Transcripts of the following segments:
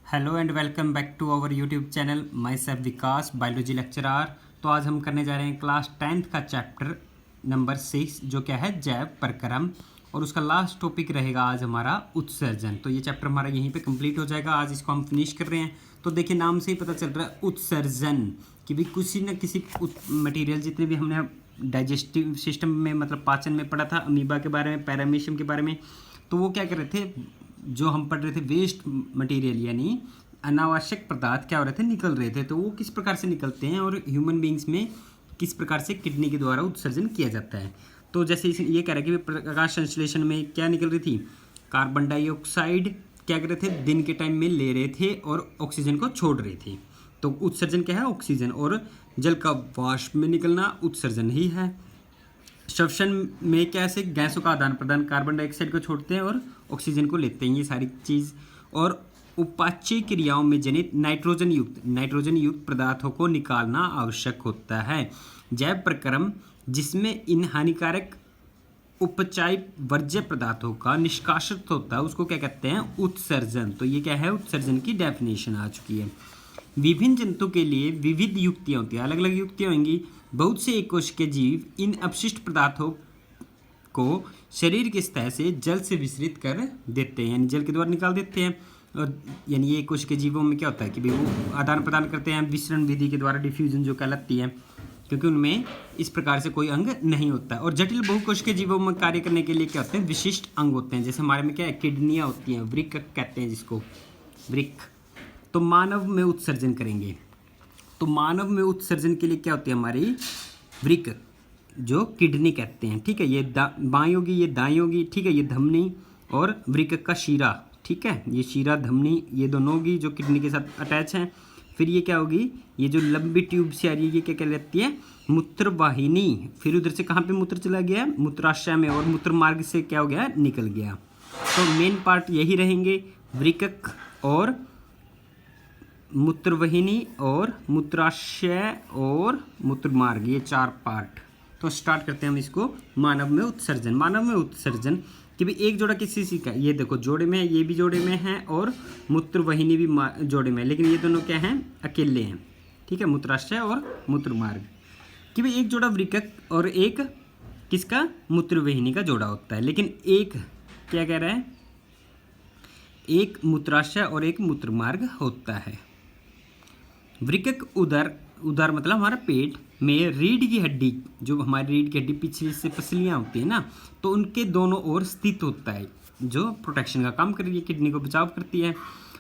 Hello and welcome back to our YouTube channel myself Vikas biology lecturer. तो आज हम करने जा रहे हैं क्लास 10th का चैप्टर नंबर 6 जो क्या है जैव प्रक्रम, और उसका लास्ट टॉपिक रहेगा आज हमारा उत्सर्जन। तो ये चैप्टर हमारा यहीं पे कंप्लीट हो जाएगा। आज इसको हम फिनिश कर रहे हैं। तो देखिए नाम से ही पता चल रहा है उत्सर्जन कि भी किसी न किसी मटेरियल, जितने भी हमने डाइजेस्टिव सिस्टम में मतलब पाचन में पढ़ा था, अमीबा के बारे में, पैरामीशियम के बारे में, तो वो क्या कर रहे थे, जो हम पढ़ रहे थे वेस्ट मटेरियल यानी अनावश्यक पदार्थ क्या हो रहे थे, निकल रहे थे। तो वो किस प्रकार से निकलते हैं और ह्यूमन बींग्स में किस प्रकार से किडनी के द्वारा उत्सर्जन किया जाता है। तो जैसे ये कह रहा है कि प्रकाश संश्लेषण में क्या निकल रही थी, कार्बन डाइऑक्साइड क्या कर रहे थे, दिन के टाइम में ले रहे थे और ऑक्सीजन को छोड़ रहे थे। तो उत्सर्जन क्या है, ऑक्सीजन, और जल का वाष्प में निकलना उत्सर्जन ही है। श्वसन में कैसे गैसों का आदान प्रदान, कार्बन डाइऑक्साइड को छोड़ते हैं और ऑक्सीजन को लेते हैं, ये सारी चीज़। और उपाच्य क्रियाओं में जनित नाइट्रोजन युक्त पदार्थों को निकालना आवश्यक होता है। जैव प्रक्रम जिसमें इन हानिकारक उपचायी वर्ज्य पदार्थों का निष्कासित होता है उसको क्या कहते हैं, उत्सर्जन। तो ये क्या है, उत्सर्जन की डेफिनेशन आ चुकी है। विभिन्न जंतु के लिए विविध युक्तियाँ होती हैं, अलग अलग युक्तियाँ होंगी। बहुत से एक कोश के जीव इन अपशिष्ट पदार्थों को शरीर के सतह से जल से विसरित कर देते हैं, यानी जल के द्वारा निकाल देते हैं। और यानी एक कोश के जीवों में क्या होता है कि भाई वो आदान प्रदान करते हैं विसरण विधि के द्वारा, डिफ्यूजन जो कहलाती है, क्योंकि उनमें इस प्रकार से कोई अंग नहीं होता है। और जटिल बहुकोश के जीवों में कार्य करने के लिए क्या होते हैं, विशिष्ट अंग होते हैं। जैसे हमारे में क्या है, किडनियाँ होती हैं, वृक्क कहते हैं जिसको, वृक्क। तो मानव में उत्सर्जन करेंगे, तो मानव में उत्सर्जन के लिए क्या होती है, हमारी वृक्क जो किडनी कहते हैं, ठीक है। ये बाईं होगी, ये दाईं होगी, ठीक है। ये धमनी और वृक्क का शीरा, ठीक है। ये शीरा धमनी ये दोनों होगी जो किडनी के साथ अटैच हैं। फिर ये क्या होगी, ये जो लंबी ट्यूब से आ रही है ये क्या कहलाती है, मूत्रवाहिनी। फिर उधर से कहाँ पे मूत्र चला गया, मूत्राशय में, और मूत्र मार्ग से क्या हो गया, निकल गया। तो मेन पार्ट यही रहेंगे, वृक्क और मूत्रवाहिनी और मूत्राशय और मूत्रमार्ग, ये चार पार्ट। तो स्टार्ट करते हैं हम इसको। मानव में उत्सर्जन, मानव में उत्सर्जन कि भी एक जोड़ा किसी चीज़ का, ये देखो जोड़े में है, ये भी जोड़े में है, और मूत्रवाहिनी भी जोड़े में है, लेकिन ये दोनों क्या हैं, अकेले हैं, ठीक है। मूत्राशय और मूत्रमार्ग कि भाई एक जोड़ा वृक्क और एक किसका, मूत्रवाहिनी का जोड़ा होता है। लेकिन एक क्या कह रहा है, एक मूत्राशय और एक मूत्रमार्ग होता है। वृक्क उदर मतलब हमारा पेट में रीढ़ की हड्डी, जो हमारी रीढ़ की हड्डी पिछली से पसलियाँ होती है ना, तो उनके दोनों ओर स्थित होता है, जो प्रोटेक्शन का काम कर रही है, किडनी को बचाव करती है।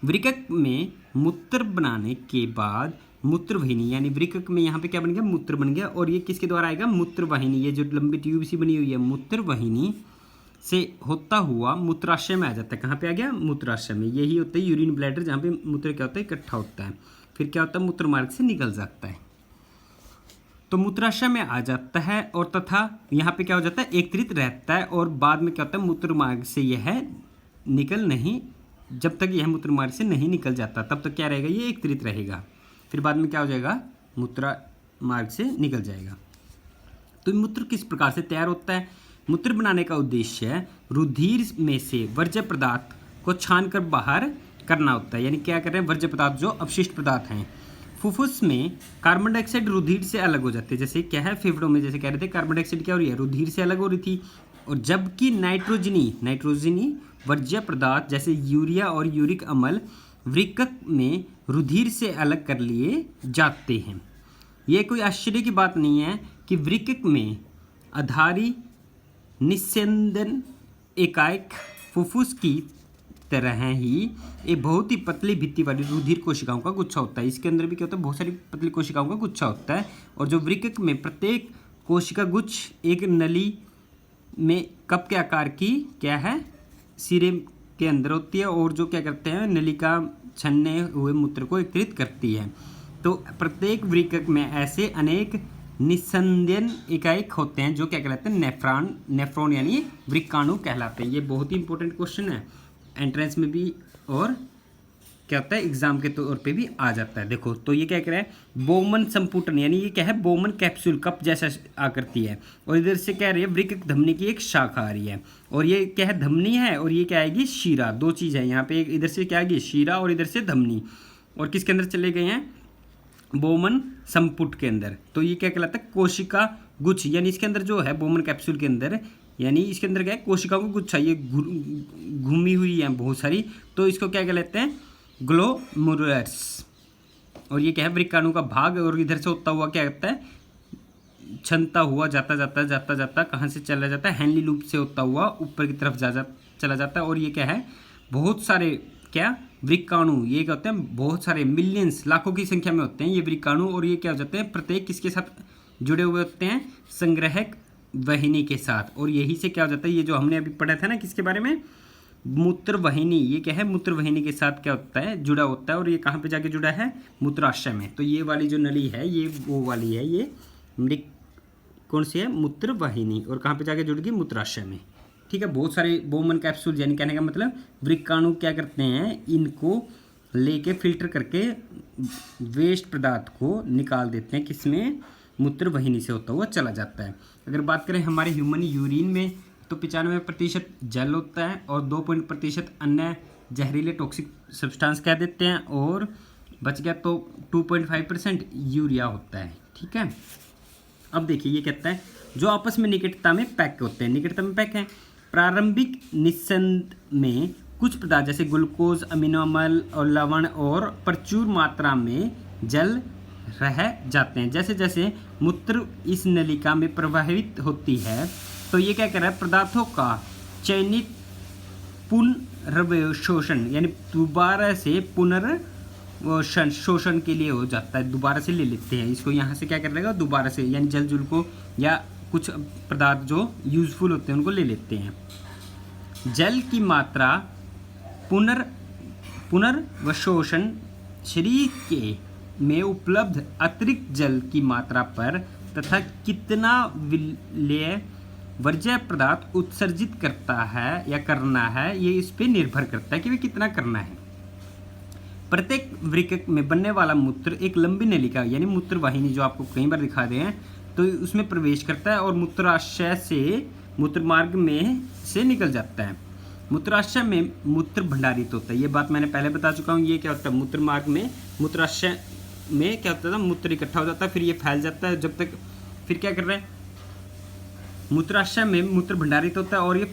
वृक्क में मूत्र बनाने के बाद मूत्रवाहिनी, यानी वृक्क में यहाँ पे क्या बन गया, मूत्र बन गया, और ये किसके द्वारा आएगा, मूत्रवाहिनी, ये जो लंबी ट्यूब सी बनी हुई है, मूत्रवाहिनी से होता हुआ मूत्राशय में आ जाता है। कहाँ पे आ गया, मूत्राशय में। यही होता है यूरिन ब्लैडर, जहाँ पे मूत्र क्या होता है, इकट्ठा होता है। फिर क्या होता है, मूत्र मार्ग से निकल जाता है, तो मूत्राशय में आ जाता है, और तथा यहाँ पे क्या हो जाता है, एकत्रित रहता है। और बाद में क्या होता है, मूत्र मार्ग से यह निकल नहीं, जब तक यह मूत्र मार्ग से नहीं निकल जाता तब तक क्या रहेगा, ये एकत्रित रहेगा। फिर बाद में क्या हो जाएगा, मूत्र मार्ग से निकल जाएगा। तो मूत्र किस प्रकार से तैयार होता है, मूत्र बनाने का उद्देश्य रुधिर में से वर्ज्य पदार्थ को छान कर बाहर करना होता है। यानी क्या कर रहे हैं, वर्ज्य पदार्थ जो अपशिष्ट पदार्थ हैं। फुफ्फुस में कार्बन डाइऑक्साइड रुधिर से अलग हो जाते हैं, जैसे क्या है, फेफड़ों में जैसे कह रहे थे कार्बन डाइऑक्साइड क्या हो रही है, रुधिर से अलग हो रही थी। और जबकि नाइट्रोजनी वर्ज्य पदार्थ जैसे यूरिया और यूरिक अम्ल वृक्क में रुधिर से अलग कर लिए जाते हैं। यह कोई आश्चर्य की बात नहीं है कि वृक्क में आधारी निस्यंदन एकाएक फुफ्फुस की तरह ही एक बहुत ही पतली भित्ति वाली रुधिर कोशिकाओं का गुच्छा होता है। इसके अंदर भी क्या होता है, बहुत सारी पतली कोशिकाओं का गुच्छा होता है। और जो वृक्क में प्रत्येक कोशिका गुच्छ एक नली में कप के आकार की क्या है, सिरे के अंदर होती है, और जो क्या करते हैं, नलिका छन्ने हुए मूत्र को एकत्रित करती है। तो प्रत्येक वृक्क में ऐसे अनेक निस्यंदन इकाई होते हैं जो क्या कहलाते हैं, नेफ्रॉन यानी वृक्काणु कहलाते हैं। ये बहुत ही इंपॉर्टेंट क्वेश्चन है एंट्रेंस में भी और क्या होता है एग्जाम के तौर पे भी आ जाता है। देखो तो ये क्या कह रहा है बोमन संपुटन, यानी ये क्या है बोमन कैप्सूल कप जैसा आकृति है, और इधर से कह रही है वृक्क धमनी की एक शाखा आ रही है, और ये क्या है धमनी है, और ये क्या आएगी शिरा। दो चीज़ है यहाँ पे, इधर से क्या आएगी शिरा और इधर से धमनी, और किसके अंदर चले गए हैं बोमन संपुट के अंदर। तो ये क्या कहलाता है कोशिका गुच्छ, यानी इसके अंदर जो है बोमन कैप्सूल के अंदर, यानी इसके अंदर क्या है कोशिकाओं को गुच्छा, ये घूमी हुई है बहुत सारी, तो इसको क्या कहलाते हैं ग्लोमेरुलस। और ये क्या है वृक्काणु का भाग, और इधर से होता हुआ क्या कहता है छनता हुआ जाता जाता जाता जाता कहाँ से चला जाता है हेनली लूप से होता हुआ ऊपर की तरफ चला जाता है। और ये क्या है बहुत सारे क्या वृक्काणु, ये क्या होते हैं बहुत सारे मिलियंस लाखों की संख्या में होते हैं ये वृक्काणु, और ये क्या हो जाते हैं प्रत्येक किसके साथ जुड़े हुए होते हैं संग्राहक वाहिनी के साथ। और यही से क्या हो जाता है ये जो हमने अभी पढ़ा था ना किसके बारे में मूत्र वाहिनी, ये क्या है मूत्र वाहिनी के साथ क्या होता है जुड़ा होता है, और ये कहाँ पे जाके जुड़ा है मूत्राशय में। तो ये वाली जो नली है ये वो वाली है, ये कौन सी है मूत्र वाहिनी, और कहाँ पे जाके जुड़ गई मूत्राशय में। ठीक है बहुत सारे बोमन कैप्सूल, यानी कहने का मतलब वृक्काणु क्या करते हैं इनको लेके फिल्टर करके वेस्ट पदार्थ को निकाल देते हैं, किसमें मूत्र वाहिनी से होता हुआ चला जाता है। अगर बात करें हमारे ह्यूमन यूरिन में तो 95% जल होता है, और 2% अन्य जहरीले टॉक्सिक सब्सटेंस कह देते हैं, और बच गया तो 2.5% यूरिया होता है। ठीक है अब देखिए ये कहता है जो आपस में निकटता में पैक होते हैं, निकटता में पैक है प्रारंभिक निस्संद में कुछ पदार्थ जैसे ग्लूकोज अमीनो अम्ल और लवण और प्रचुर मात्रा में जल रह जाते हैं। जैसे जैसे मूत्र इस नलिका में प्रवाहित होती है तो ये क्या कर रहा है पदार्थों का चयनित पुनर्शोषण, यानी दोबारा से शोषण के लिए हो जाता है, दोबारा से ले लेते हैं इसको, यहाँ से क्या कर लेगा दोबारा से, यानी जल जुल को या कुछ पदार्थ जो यूजफुल होते हैं उनको ले लेते हैं। जल की मात्रा पुनर्वशोषण शरीर के में उपलब्ध अतिरिक्त जल की मात्रा पर तथा कितना विलेय वर्ज्य पदार्थ उत्सर्जित करता है या करना है ये इस पे निर्भर करता है कि वे कितना करना है। प्रत्येक वृक्क में बनने वाला मूत्र एक लंबी नलिका यानी मूत्र वाहिनी जो आपको कई बार दिखा रहे हैं तो उसमें प्रवेश करता है और मूत्राशय से मूत्र मार्ग में से निकल जाता है। मूत्राशय में मूत्र भंडारित होता है, ये बात मैंने पहले बता चुका हूँ। ये क्या होता है मूत्र मार्ग में मूत्राशय में क्या होता है मूत्र इकट्ठा हो जाता है, फिर ये फैल जाता है जब तक, फिर क्या कर रहा है मूत्राशय में मूत्र भंडारित होता है और ये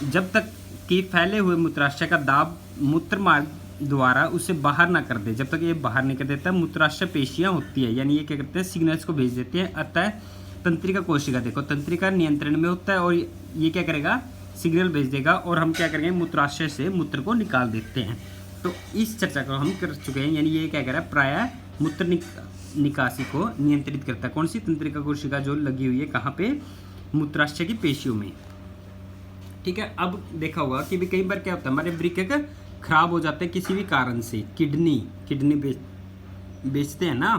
जब तक कि फैले हुए मूत्राशय का दाब मूत्र मार्ग द्वारा उसे बाहर ना कर दे, जब तक ये बाहर नहीं कर देता मूत्राशय पेशियां होती है, यानी ये क्या करते हैं सिग्नल्स को भेज देते हैं। अतः तंत्रिका कोशिका देखो तंत्रिका नियंत्रण में होता है और ये क्या करेगा सिग्नल भेज देगा और हम क्या करेंगे मूत्राशय से मूत्र को निकाल देते हैं। तो इस चर्चा को हम कर चुके हैं, यानी ये क्या कह रहा है प्रायः मूत्र निकासी को नियंत्रित करता है। कौन सी तंत्रिका कोशिका जो लगी हुई है कहाँ पे मूत्राशय की पेशियों में। ठीक है, अब देखा होगा कि भी कई बार क्या होता है हमारे वृक्क खराब हो जाते हैं किसी भी कारण से, किडनी बेचते हैं ना,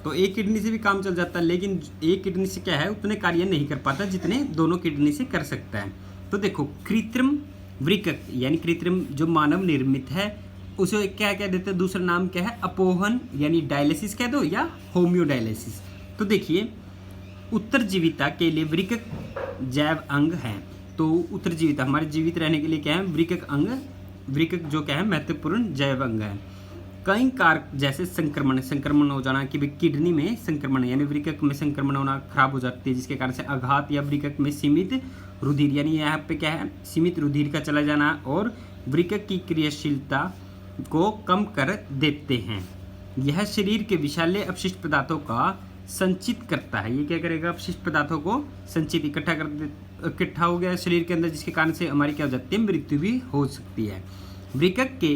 तो एक किडनी से भी काम चल जाता है, लेकिन एक किडनी से क्या है उतने कार्य नहीं कर पाता जितने दोनों किडनी से कर सकता है। तो देखो कृत्रिम वृक्क यानी कृत्रिम जो मानव निर्मित है उसे क्या क्या देते हैं, दूसरा नाम क्या है अपोहन यानी डायलिसिस कह दो या होम्योडायलिसिस। तो देखिए उत्तरजीविता के लिए वृक्क जैव अंग है, तो उत्तरजीविता हमारे जीवित रहने के लिए क्या है वृक्क जो क्या है महत्वपूर्ण जैव अंग है। कई कारक जैसे संक्रमण हो जाना कि किडनी में संक्रमण यानी वृक्क में संक्रमण होना खराब हो जाती है, जिसके कारण से आघात या वृक्क में सीमित रुधिर यानी यहाँ पे क्या है सीमित रुधिर का चला जाना और वृक्क की क्रियाशीलता को कम कर देते हैं। यह शरीर के विषैले अपशिष्ट पदार्थों का संचित करता है, ये क्या करेगा अपशिष्ट पदार्थों को संचित इकट्ठा हो गया शरीर के अंदर, जिसके कारण से हमारी क्या हो जाती है मृत्यु भी हो सकती है। वृक्क के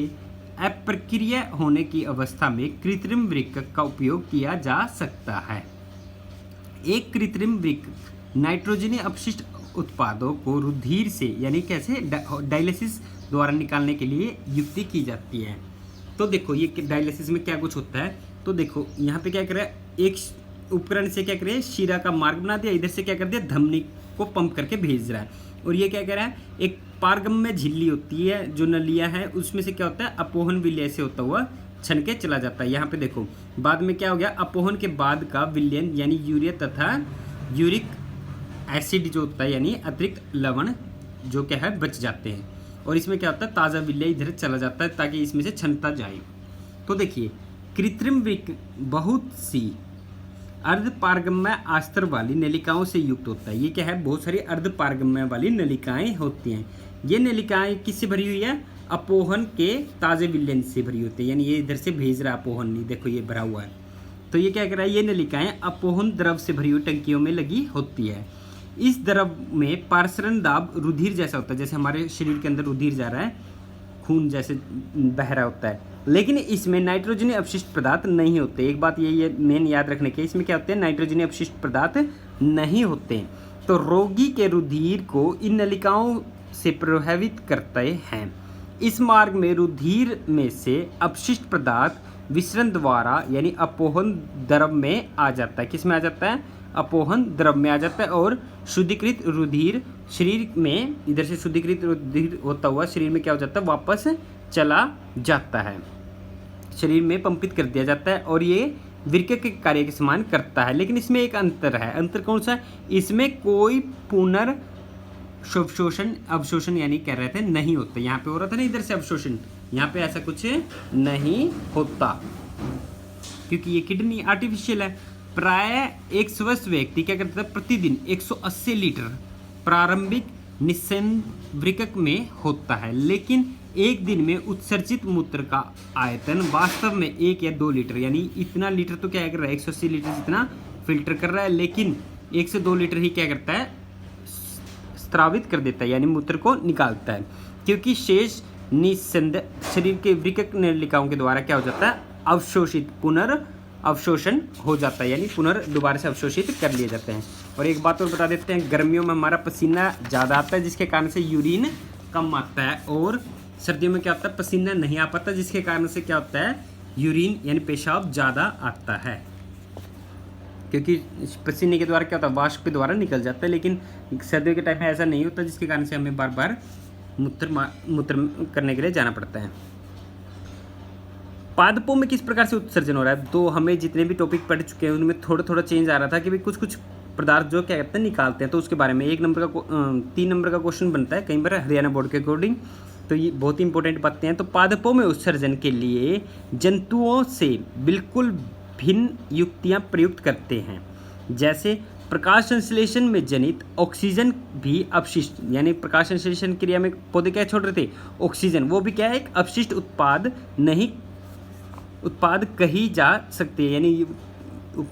अप्रक्रिय होने की अवस्था में कृत्रिम वृक्क का उपयोग किया जा सकता है। एक कृत्रिम वृक्क नाइट्रोजनी अपशिष्ट उत्पादों को रुधिर से यानी कैसे डायलिसिस द्वारा निकालने के लिए युक्ति की जाती है। तो देखो ये डायलिसिस में क्या कुछ होता है, तो देखो यहाँ पे क्या कर रहा है एक उपकरण से क्या करे शिरा का मार्ग बना दिया, इधर से क्या कर दिया धमनी को पंप करके भेज रहा है, और ये क्या कर रहा है एक पारगम्य झिल्ली होती है, जो नलियाँ हैं उसमें से क्या होता है, अपोहन विलय से होता हुआ छन के चला जाता है। यहाँ पे देखो बाद में क्या हो गया, अपोहन के बाद का विलयन यानी यूरिया तथा यूरिक एसिड जो होता है यानी अतिरिक्त लवण जो क्या है बच जाते हैं, और इसमें क्या होता है ताज़ा विलय इधर चला जाता है ताकि इसमें से छनता जाए। तो देखिए कृत्रिम वृक्क बहुत सी अर्धपारगम्य आस्तर वाली नलिकाओं से युक्त होता है। ये क्या है, बहुत सारी अर्धपारगम्य वाली नलिकाएं होती हैं। ये नलिकाएं किससे भरी हुई है, अपोहन के ताज़े विलयन से भरी होती है, यानी ये इधर से भेज रहा है अपोहन, नहीं देखो ये भरा हुआ है। तो ये क्या कर रहा है, ये नलिकाएं अपोहन द्रव से भरी हुई टंकियों में लगी होती है। इस द्रव में पार्सरण दाब रुधिर जैसा होता है, जैसे हमारे शरीर के अंदर रुधिर जा रहा है, खून जैसे बह रहा होता है, लेकिन इसमें नाइट्रोजनी अपशिष्ट पदार्थ नहीं होते। एक बात यही है मेन याद रखने की, इसमें क्या होते हैं, नाइट्रोजनी अपशिष्ट पदार्थ नहीं होते। तो रोगी के रुधिर को इन नलिकाओं से प्रभावित करते हैं। इस मार्ग में रुधिर में से अपशिष्ट पदार्थ विसरण द्वारा यानी अपोहन द्रव में आ जाता है। किस में आ जाता है, अपोहन द्रव में आ जाता है, और शुद्धिकृत रुधिर शरीर में, इधर से शुद्धिकृत रुधिर होता हुआ शरीर में क्या हो जाता है, वापस चला जाता है, शरीर में पंपित कर दिया जाता है, और ये वृक्क के कार्य के समान करता है। लेकिन इसमें एक अंतर है, अंतर कौन सा है, इसमें कोई पुनर्शोषण अवशोषण यानी कह रहे थे नहीं होता। यहाँ पे हो रहा था ना इधर से अवशोषण, यहाँ पे ऐसा कुछ नहीं होता क्योंकि ये किडनी आर्टिफिशियल है। प्राय एक स्वस्थ व्यक्ति क्या करता है, प्रतिदिन 180 लीटर प्रारंभिक निस्संद वृक्क में होता है, लेकिन एक दिन में उत्सर्जित मूत्र का आयतन वास्तव में 1 या 2 लीटर, यानी इतना लीटर तो क्या कर रहा है, 180 लीटर जितना फिल्टर कर रहा है, लेकिन 1 से 2 लीटर ही क्या करता है, स्रावित कर देता है, यानी मूत्र को निकालता है, क्योंकि शेष निस्संद शरीर के वृक्क नलिकाओं के द्वारा क्या हो जाता है, अवशोषित अवशोषण हो जाता है, यानी दोबारा से अवशोषित कर लिए जाते हैं। और एक बात और बता देते हैं, गर्मियों में हमारा पसीना ज़्यादा आता है जिसके कारण से यूरिन कम आता है, और सर्दियों में क्या होता है, पसीना नहीं आ पाता जिसके कारण से क्या होता है, यूरिन यानी पेशाब ज़्यादा आता है, क्योंकि पसीने के द्वारा क्या होता है, वाष्प के द्वारा निकल जाता है। लेकिन सर्दियों के टाइम में ऐसा नहीं होता जिसके कारण से हमें बार बार मूत्र करने के लिए जाना पड़ता है। पादपों में किस प्रकार से उत्सर्जन हो रहा है, तो हमें जितने भी टॉपिक पढ़ चुके हैं उनमें थोड़ा थोड़ा चेंज आ रहा था कि भाई कुछ कुछ पदार्थ जो क्या कहते हैं निकालते हैं, तो उसके बारे में 3 नंबर का क्वेश्चन बनता है कई बार हरियाणा बोर्ड के अकॉर्डिंग, तो ये बहुत ही इंपॉर्टेंट बातें हैं। तो पादपों में उत्सर्जन के लिए जंतुओं से बिल्कुल भिन्न युक्तियाँ प्रयुक्त करते हैं, जैसे प्रकाश संश्लेषण में जनित ऑक्सीजन भी अपशिष्ट, यानी प्रकाश संश्लेषण क्रिया में पौधे क्या छोड़ रहे थे, ऑक्सीजन, वो भी क्या है, एक अपशिष्ट उत्पाद कही जा सकती है, यानी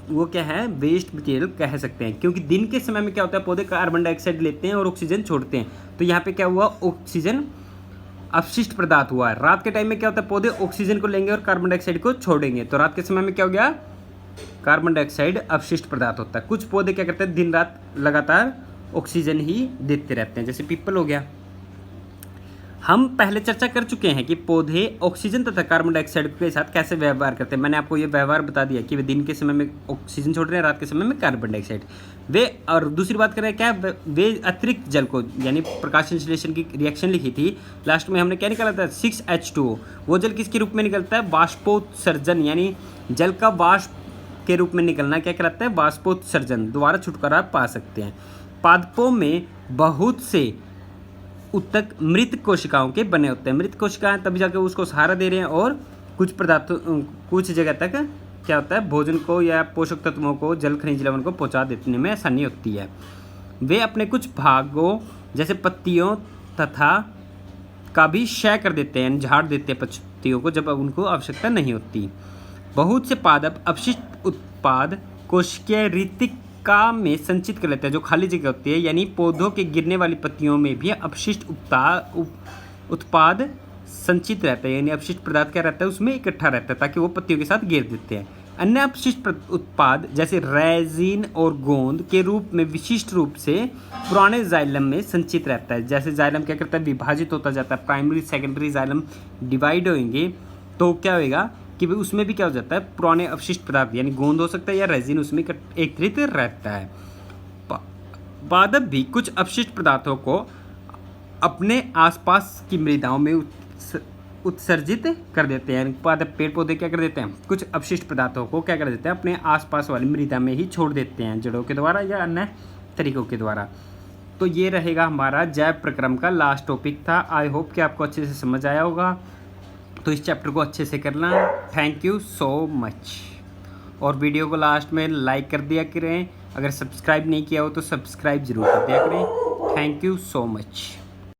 वो क्या है, वेस्ट मटेरियल कह सकते हैं, क्योंकि दिन के समय में क्या होता है, पौधे कार्बन डाइऑक्साइड लेते हैं और ऑक्सीजन छोड़ते हैं। तो यहाँ पे क्या हुआ, ऑक्सीजन अपशिष्ट पदार्थ हुआ है। रात के टाइम में क्या होता है, पौधे ऑक्सीजन को लेंगे और कार्बन डाइऑक्साइड को छोड़ेंगे, तो रात के समय में क्या हो गया, कार्बन डाइऑक्साइड अपशिष्ट पदार्थ होता है। कुछ पौधे क्या करते हैं, दिन रात लगातार ऑक्सीजन ही देते रहते हैं, जैसे पीपल हो गया। हम पहले चर्चा कर चुके हैं कि पौधे ऑक्सीजन तथा कार्बन डाइऑक्साइड के साथ कैसे व्यवहार करते हैं। मैंने आपको ये व्यवहार बता दिया कि वे दिन के समय में ऑक्सीजन छोड़ रहे हैं, रात के समय में कार्बन डाइऑक्साइड। वे, और दूसरी बात कर रहे हैं क्या, वे अतिरिक्त जल को, यानी प्रकाश संश्लेषण की रिएक्शन लिखी थी, लास्ट में हमने क्या निकाला था, 6H2O। वो जल किसके रूप में निकलता है, वाष्पोत्सर्जन, यानी जल का वाष्प के रूप में निकलना क्या कहलाता है, वाष्पोत्सर्जन, द्वारा छुटकारा पा सकते हैं। पादपों में बहुत से उत्तक मृत कोशिकाओं के बने होते हैं। मृत कोशिकाएं तभी जाकर उसको सहारा दे रहे हैं, और कुछ पदार्थों, कुछ जगह तक क्या होता है, भोजन को या पोषक तत्वों को, जल खनिज लवण को पहुंचा देने में आसानी होती है। वे अपने कुछ भागों जैसे पत्तियों तथा का भी क्षय कर देते हैं, झाड़ देते हैं पत्तियों को जब उनको आवश्यकता नहीं होती। बहुत से पादप अपशिष्ट उत्पाद कोशिकीय रिक्तिका में संचित कर लेते हैं, जो खाली जगह होती है, यानी पौधों के गिरने वाली पत्तियों में भी अपशिष्ट उत्पाद संचित रहता है, यानी अपशिष्ट पदार्थ क्या रहता है, उसमें इकट्ठा रहता है ताकि वो पत्तियों के साथ गिर देते हैं। अन्य अपशिष्ट उत्पाद जैसे रेजिन और गोंद के रूप में विशिष्ट रूप से पुराने जाइलम में संचित रहता है। जैसे जाइलम क्या करता है, विभाजित होता जाता है, प्राइमरी सेकेंडरी जाइलम डिवाइड होंगे, तो क्या होएगा कि भाई उसमें भी क्या हो जाता है, पुराने अपशिष्ट पदार्थ, यानी गोंद हो सकता है या रेजिन उसमें एकत्रित रहता है। पादप भी कुछ अपशिष्ट पदार्थों को अपने आसपास की मृदाओं में उत्सर्जित कर देते हैं। पेड़ पौधे क्या कर देते हैं, कुछ अपशिष्ट पदार्थों को क्या कर देते हैं, अपने आसपास वाली मृदा में ही छोड़ देते हैं, जड़ों के द्वारा या अन्य तरीकों के द्वारा। तो ये रहेगा हमारा जैव प्रक्रम का लास्ट टॉपिक था। आई होप कि आपको अच्छे से समझ आया होगा। तो इस चैप्टर को अच्छे से करना। Thank you so much. और वीडियो को लास्ट में लाइक कर दिया करें। अगर सब्सक्राइब नहीं किया हो तो सब्सक्राइब जरूर कर दिया करें। Thank you so much.